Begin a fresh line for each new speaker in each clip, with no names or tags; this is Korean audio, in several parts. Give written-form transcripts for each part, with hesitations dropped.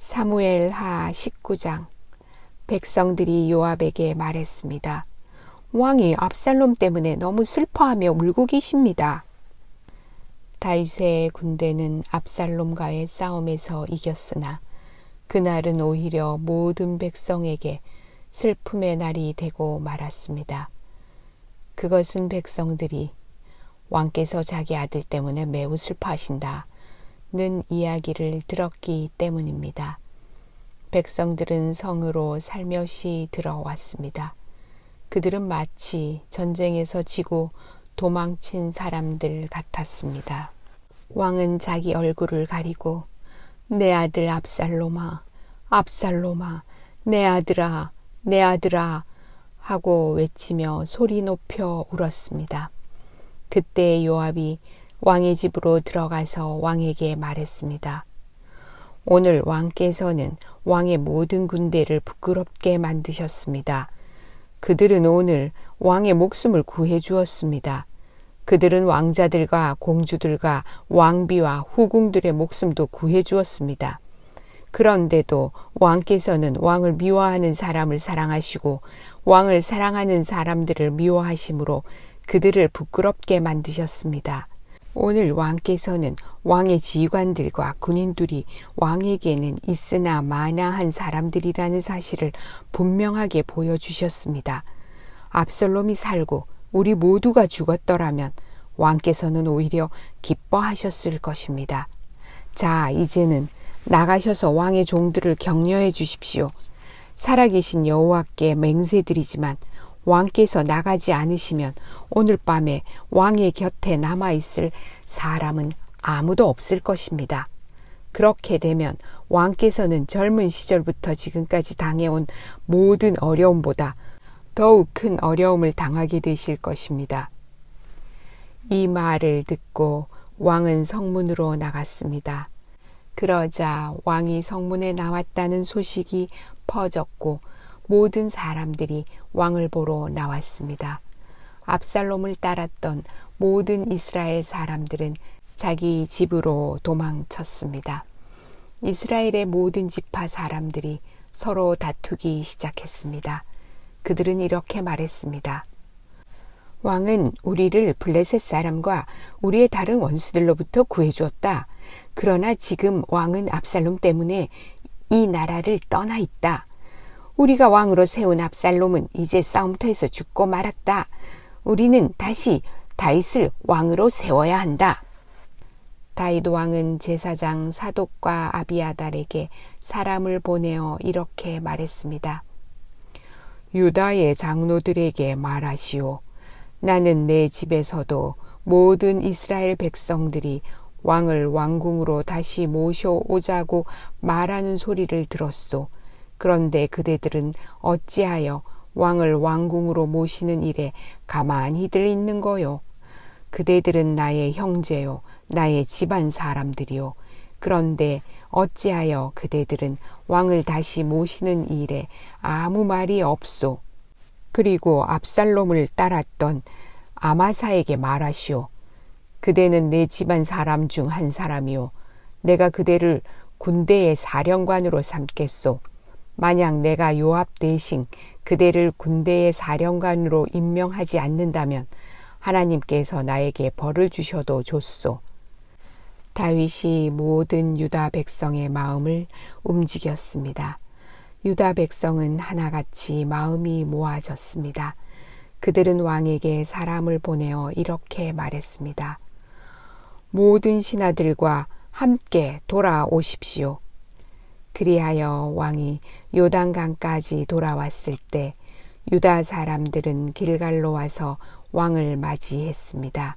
사무엘하 19장. 백성들이 요압에게 말했습니다. 왕이 압살롬 때문에 너무 슬퍼하며 울고 계십니다. 다윗의 군대는 압살롬과의 싸움에서 이겼으나 그날은 오히려 모든 백성에게 슬픔의 날이 되고 말았습니다. 그것은 백성들이 왕께서 자기 아들 때문에 매우 슬퍼하신다는 이야기를 들었기 때문입니다. 백성들은 성으로 살며시 들어왔습니다. 그들은 마치 전쟁에서 지고 도망친 사람들 같았습니다. 왕은 자기 얼굴을 가리고 내 아들 압살롬아, 압살롬아, 내 아들아, 내 아들아 하고 외치며 소리 높여 울었습니다. 그때 요압이 왕의 집으로 들어가서 왕에게 말했습니다. 오늘 왕께서는 왕의 모든 군대를 부끄럽게 만드셨습니다. 그들은 오늘 왕의 목숨을 구해 주었습니다. 그들은 왕자들과 공주들과 왕비와 후궁들의 목숨도 구해 주었습니다. 그런데도 왕께서는 왕을 미워하는 사람을 사랑하시고 왕을 사랑하는 사람들을 미워하심으로 그들을 부끄럽게 만드셨습니다. 오늘 왕께서는 왕의 지휘관들과 군인들이 왕에게는 있으나 마나한 사람들이라는 사실을 분명하게 보여주셨습니다. 압살롬이 살고 우리 모두가 죽었더라면 왕께서는 오히려 기뻐하셨을 것입니다. 자, 이제는 나가셔서 왕의 종들을 격려해 주십시오. 살아계신 여호와께 맹세드리지만 왕께서 나가지 않으시면 오늘 밤에 왕의 곁에 남아있을 사람은 아무도 없을 것입니다. 그렇게 되면 왕께서는 젊은 시절부터 지금까지 당해온 모든 어려움보다 더욱 큰 어려움을 당하게 되실 것입니다. 이 말을 듣고 왕은 성문으로 나갔습니다. 그러자 왕이 성문에 나왔다는 소식이 퍼졌고 모든 사람들이 왕을 보러 나왔습니다. 압살롬을 따랐던 모든 이스라엘 사람들은 자기 집으로 도망쳤습니다. 이스라엘의 모든 지파 사람들이 서로 다투기 시작했습니다. 그들은 이렇게 말했습니다. 왕은 우리를 블레셋 사람과 우리의 다른 원수들로부터 구해주었다. 그러나 지금 왕은 압살롬 때문에 이 나라를 떠나 있다. 우리가 왕으로 세운 압살롬은 이제 싸움터에서 죽고 말았다. 우리는 다시 다윗을 왕으로 세워야 한다. 다윗 왕은 제사장 사독과 아비아달에게 사람을 보내어 이렇게 말했습니다. 유다의 장로들에게 말하시오. 나는 내 집에서도 모든 이스라엘 백성들이 왕을 왕궁으로 다시 모셔오자고 말하는 소리를 들었소. 그런데 그대들은 어찌하여 왕을 왕궁으로 모시는 일에 가만히들 있는 거요? 그대들은 나의 형제요, 나의 집안 사람들이요. 그런데 어찌하여 그대들은 왕을 다시 모시는 일에 아무 말이 없소? 그리고 압살롬을 따랐던 아마사에게 말하시오. 그대는 내 집안 사람 중 한 사람이요. 내가 그대를 군대의 사령관으로 삼겠소. 만약 내가 요압 대신 그대를 군대의 사령관으로 임명하지 않는다면 하나님께서 나에게 벌을 주셔도 좋소. 다윗이 모든 유다 백성의 마음을 움직였습니다. 유다 백성은 하나같이 마음이 모아졌습니다. 그들은 왕에게 사람을 보내어 이렇게 말했습니다. 모든 신하들과 함께 돌아오십시오. 그리하여 왕이 요단강까지 돌아왔을 때 유다 사람들은 길갈로 와서 왕을 맞이했습니다.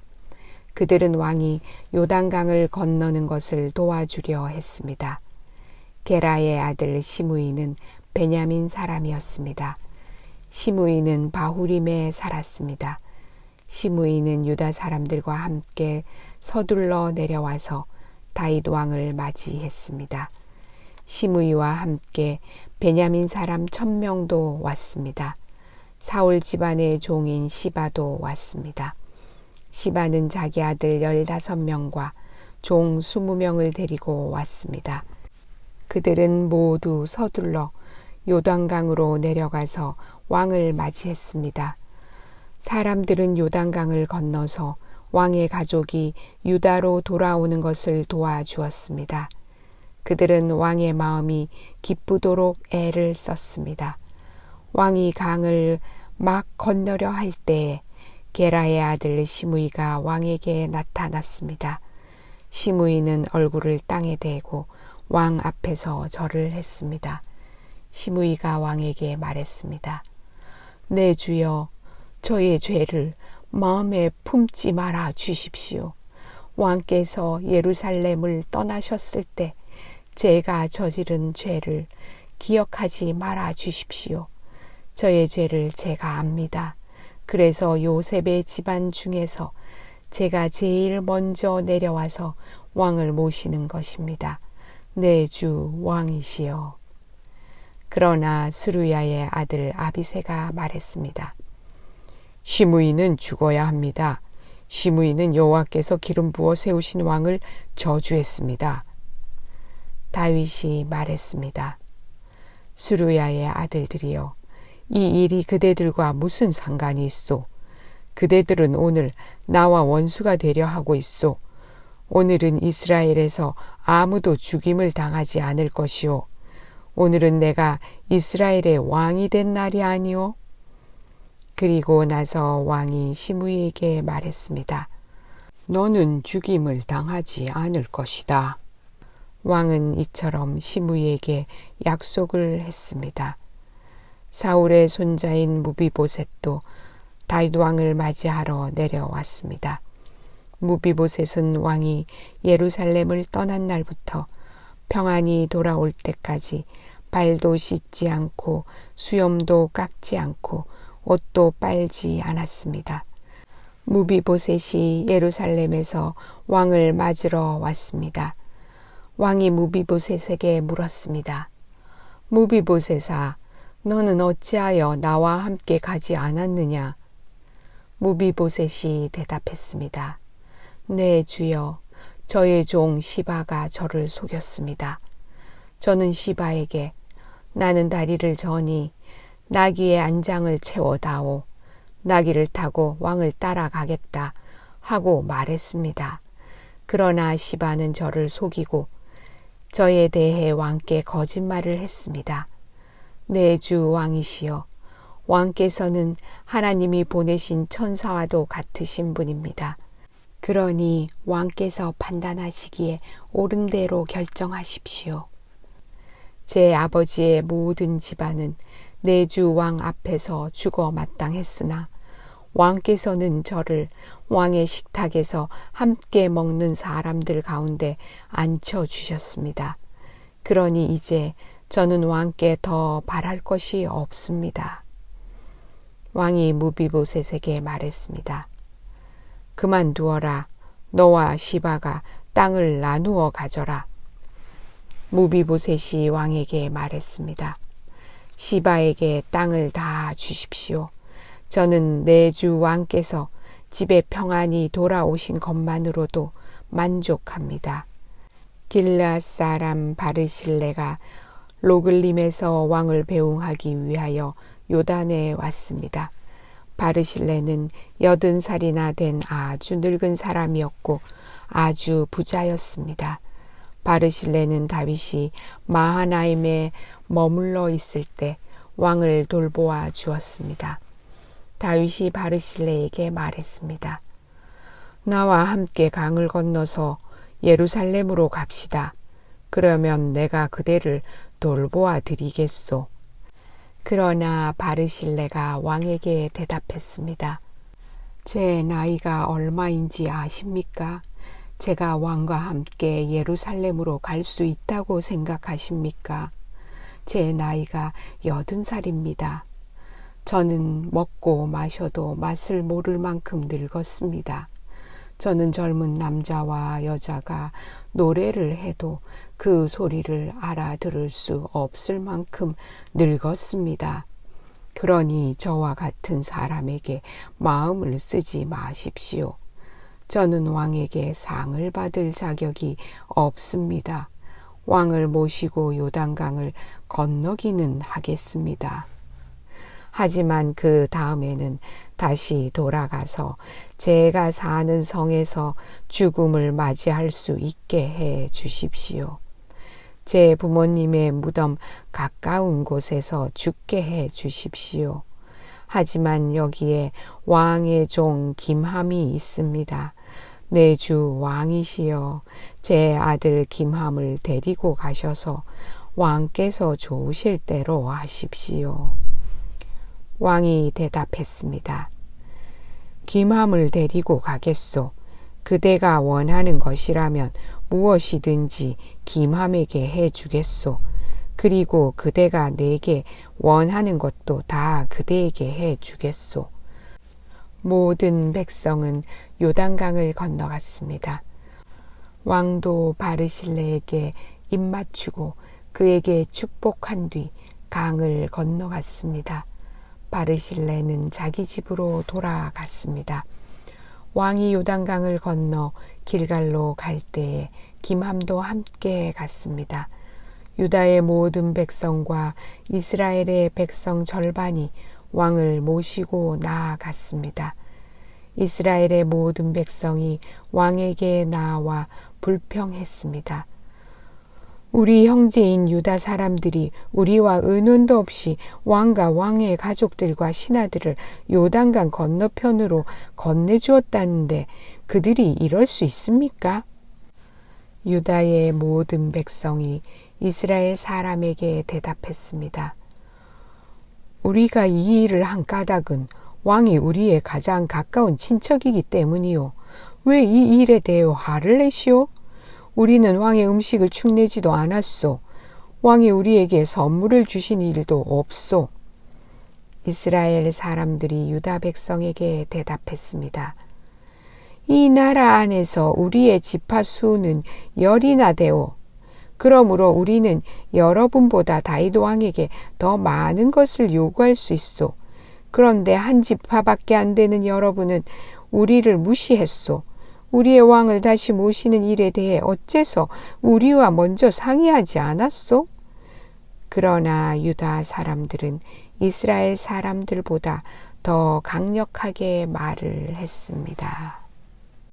그들은 왕이 요단강을 건너는 것을 도와주려 했습니다. 게라의 아들 시므이는 베냐민 사람이었습니다. 시므이는 바후림에 살았습니다. 시므이는 유다 사람들과 함께 서둘러 내려와서 다윗 왕을 맞이했습니다. 시므이와 함께 베냐민 사람 1000명도 왔습니다. 사울 집안의 종인 시바도 왔습니다. 시바는 자기 아들 15명과 종 20명을 데리고 왔습니다. 그들은 모두 서둘러 요단강으로 내려가서 왕을 맞이했습니다. 사람들은 요단강을 건너서 왕의 가족이 유다로 돌아오는 것을 도와주었습니다. 그들은 왕의 마음이 기쁘도록 애를 썼습니다. 왕이 강을 막 건너려 할 때에 게라의 아들 시므이가 왕에게 나타났습니다. 시므이는 얼굴을 땅에 대고 왕 앞에서 절을 했습니다. 시므이가 왕에게 말했습니다. 내 주여, 저의 죄를 마음에 품지 말아 주십시오. 왕께서 예루살렘을 떠나셨을 때 제가 저지른 죄를 기억하지 말아 주십시오. 저의 죄를 제가 압니다. 그래서 요셉의 집안 중에서 제가 제일 먼저 내려와서 왕을 모시는 것입니다. 내 주 왕이시여. 그러나 스루야의 아들 아비새가 말했습니다. 시므이는 죽어야 합니다. 시므이는 여호와께서 기름 부어 세우신 왕을 저주했습니다. 다윗이 말했습니다. 스루야의 아들들이여, 이 일이 그대들과 무슨 상관이 있소? 그대들은 오늘 나와 원수가 되려 하고 있소. 오늘은 이스라엘에서 아무도 죽임을 당하지 않을 것이오. 오늘은 내가 이스라엘의 왕이 된 날이 아니오. 그리고 나서 왕이 시므이에게 말했습니다. 너는 죽임을 당하지 않을 것이다. 왕은 이처럼 시므이에게 약속을 했습니다. 사울의 손자인 무비보셋도 다윗 왕을 맞이하러 내려왔습니다. 무비보셋은 왕이 예루살렘을 떠난 날부터 평안히 돌아올 때까지 발도 씻지 않고 수염도 깎지 않고 옷도 빨지 않았습니다. 무비보셋이 예루살렘에서 왕을 맞으러 왔습니다. 왕이 무비보셋에게 물었습니다. 무비보셋아, 너는 어찌하여 나와 함께 가지 않았느냐? 무비보셋이 대답했습니다. 네, 주여, 저의 종 시바가 저를 속였습니다. 저는 시바에게 나는 다리를 저니 나귀의 안장을 채워다오. 나귀를 타고 왕을 따라가겠다 하고 말했습니다. 그러나 시바는 저를 속이고 저에 대해 왕께 거짓말을 했습니다. 내 주 왕이시여, 왕께서는 하나님이 보내신 천사와도 같으신 분입니다. 그러니 왕께서 판단하시기에 옳은 대로 결정하십시오. 제 아버지의 모든 집안은 내 주 왕 앞에서 죽어 마땅했으나 왕께서는 저를 왕의 식탁에서 함께 먹는 사람들 가운데 앉혀주셨습니다. 그러니 이제 저는 왕께 더 바랄 것이 없습니다. 왕이 무비보셋에게 말했습니다. 그만두어라. 너와 시바가 땅을 나누어 가져라. 무비보셋이 왕에게 말했습니다. 시바에게 땅을 다 주십시오. 저는 내 주 왕께서 집에 평안히 돌아오신 것만으로도 만족합니다. 길앗 사람 바르실레가 로글림에서 왕을 배웅하기 위하여 요단에 왔습니다. 바르실레는 80살이나 된 아주 늙은 사람이었고 아주 부자였습니다. 바르실레는 다윗이 마하나임에 머물러 있을 때 왕을 돌보아 주었습니다. 다윗이 바르실레에게 말했습니다. 나와 함께 강을 건너서 예루살렘으로 갑시다. 그러면 내가 그대를 돌보아 드리겠소. 그러나 바르실레가 왕에게 대답했습니다. 제 나이가 얼마인지 아십니까? 제가 왕과 함께 예루살렘으로 갈 수 있다고 생각하십니까? 제 나이가 80살입니다. 저는 먹고 마셔도 맛을 모를 만큼 늙었습니다. 저는 젊은 남자와 여자가 노래를 해도 그 소리를 알아들을 수 없을 만큼 늙었습니다. 그러니 저와 같은 사람에게 마음을 쓰지 마십시오. 저는 왕에게 상을 받을 자격이 없습니다. 왕을 모시고 요단강을 건너기는 하겠습니다. 하지만 그 다음에는 다시 돌아가서 제가 사는 성에서 죽음을 맞이할 수 있게 해 주십시오. 제 부모님의 무덤 가까운 곳에서 죽게 해 주십시오. 하지만 여기에 왕의 종 김함이 있습니다. 내 주 왕이시여, 제 아들 김함을 데리고 가셔서 왕께서 좋으실 대로 하십시오. 왕이 대답했습니다. 김함을 데리고 가겠소. 그대가 원하는 것이라면 무엇이든지 김함에게 해주겠소. 그리고 그대가 내게 원하는 것도 다 그대에게 해주겠소. 모든 백성은 요단강을 건너갔습니다. 왕도 바르실레에게 입맞추고 그에게 축복한 뒤 강을 건너갔습니다. 바르실레는 자기 집으로 돌아갔습니다. 왕이 요단강을 건너 길갈로 갈 때에 김함도 함께 갔습니다. 유다의 모든 백성과 이스라엘의 백성 절반이 왕을 모시고 나아갔습니다. 이스라엘의 모든 백성이 왕에게 나와 불평했습니다. 우리 형제인 유다 사람들이 우리와 의논도 없이 왕과 왕의 가족들과 신하들을 요단강 건너편으로 건네주었다는데 그들이 이럴 수 있습니까? 유다의 모든 백성이 이스라엘 사람에게 대답했습니다. 우리가 이 일을 한 까닭은 왕이 우리의 가장 가까운 친척이기 때문이요. 왜 이 일에 대해 화를 내시오? 우리는 왕의 음식을 축내지도 않았소. 왕이 우리에게 선물을 주신 일도 없소. 이스라엘 사람들이 유다 백성에게 대답했습니다. 이 나라 안에서 우리의 지파 수는 10이나 되오. 그러므로 우리는 여러분보다 다윗 왕에게 더 많은 것을 요구할 수 있소. 그런데 한 지파밖에 안 되는 여러분은 우리를 무시했소. 우리의 왕을 다시 모시는 일에 대해 어째서 우리와 먼저 상의하지 않았소? 그러나 유다 사람들은 이스라엘 사람들보다 더 강력하게 말을 했습니다.